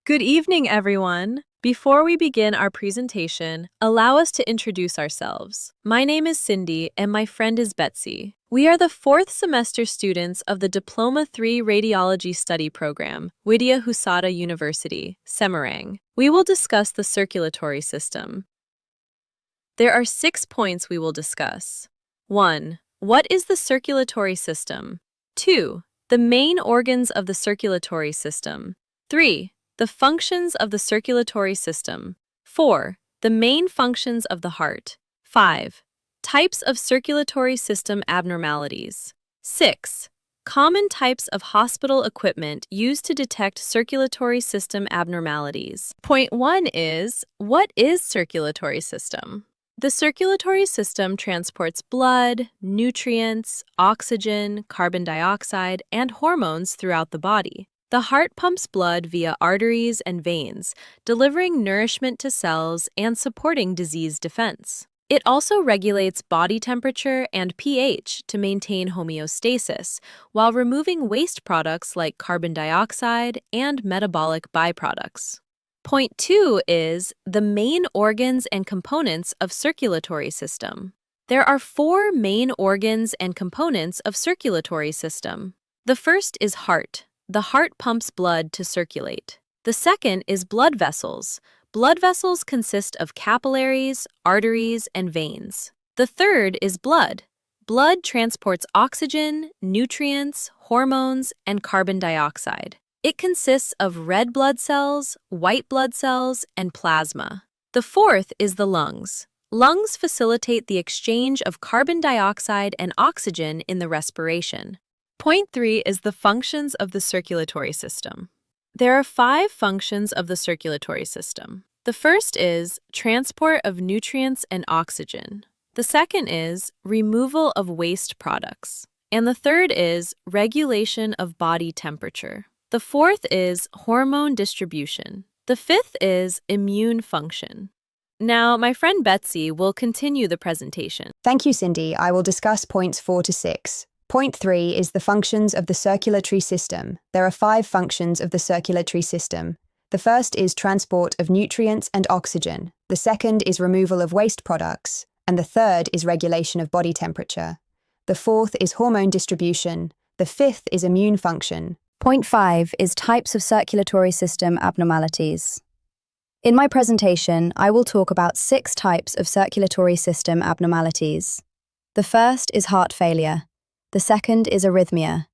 Good evening, everyone. Before we begin our presentation, allow us to introduce ourselves. My name is Cindy, and my friend is Betsy. We are the fourth semester students of the Diploma 3 Radiology Study Program, Widya Husada University, Semarang. We will discuss the circulatory system. There are 6 points we will discuss. 1. What is the circulatory system? 2. The main organs of the circulatory system. 3. The functions of the circulatory system. 4. The main functions of the heart. 5. Types of circulatory system abnormalities. 6. Common types of hospital equipment used to detect circulatory system abnormalities. Point 1 is, what is circulatory system? The circulatory system transports blood, nutrients, oxygen, carbon dioxide, and hormones throughout the body. The heart pumps blood via arteries and veins, delivering nourishment to cells and supporting disease defense. It also regulates body temperature and pH to maintain homeostasis, while removing waste products like carbon dioxide and metabolic byproducts. Point 2 is the main organs and components of circulatory system. There are 4 main organs and components of circulatory system. The first is heart. The heart pumps blood to circulate. The second is blood vessels. Blood vessels consist of capillaries, arteries, and veins. The third is blood. Blood transports oxygen, nutrients, hormones, and carbon dioxide. It consists of red blood cells, white blood cells, and plasma. The fourth is the lungs. Lungs facilitate the exchange of carbon dioxide and oxygen in the respiration. Point 3 is the functions of the circulatory system. There are 5 functions of the circulatory system. The first is transport of nutrients and oxygen. The second is removal of waste products. And the third is regulation of body temperature. The fourth is hormone distribution. The fifth is immune function. Now, my friend Betsy will continue the presentation. Thank you, Cindy. I will discuss points 4 to 6. Point 3 is the functions of the circulatory system. There are 5 functions of the circulatory system. The first is transport of nutrients and oxygen. The second is removal of waste products. And the third is regulation of body temperature. The fourth is hormone distribution. The fifth is immune function. Point 5 is types of circulatory system abnormalities. In my presentation, I will talk about 6 types of circulatory system abnormalities. The first is heart failure. The second is arrhythmia.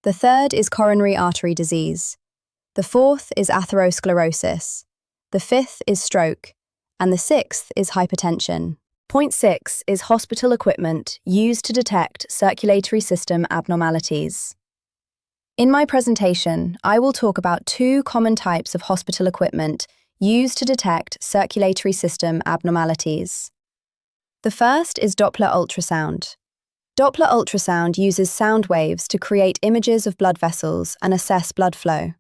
The third is coronary artery disease. The fourth is atherosclerosis. The fifth is stroke. And the sixth is hypertension. Point 6 is hospital equipment used to detect circulatory system abnormalities. In my presentation, I will talk about 2 common types of hospital equipment used to detect circulatory system abnormalities. The first is Doppler ultrasound. Doppler ultrasound uses sound waves to create images of blood vessels and assess blood flow.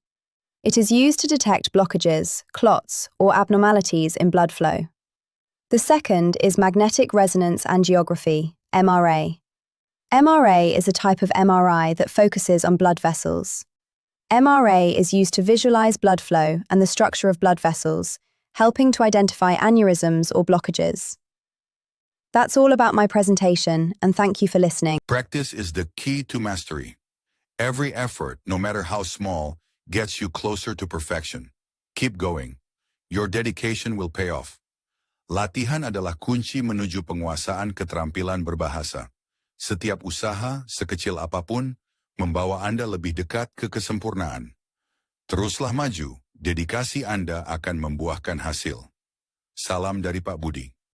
It is used to detect blockages, clots, or abnormalities in blood flow. The second is magnetic resonance angiography, MRA. MRA is a type of MRI that focuses on blood vessels. MRA is used to visualize blood flow and the structure of blood vessels, helping to identify aneurysms or blockages. That's all about my presentation, and thank you for listening. Practice is the key to mastery. Every effort, no matter how small, gets you closer to perfection. Keep going. Your dedication will pay off. Latihan adalah kunci menuju penguasaan keterampilan berbahasa. Setiap usaha, sekecil apapun, membawa Anda lebih dekat ke kesempurnaan. Teruslah maju, dedikasi Anda akan membuahkan hasil. Salam dari Pak Budi.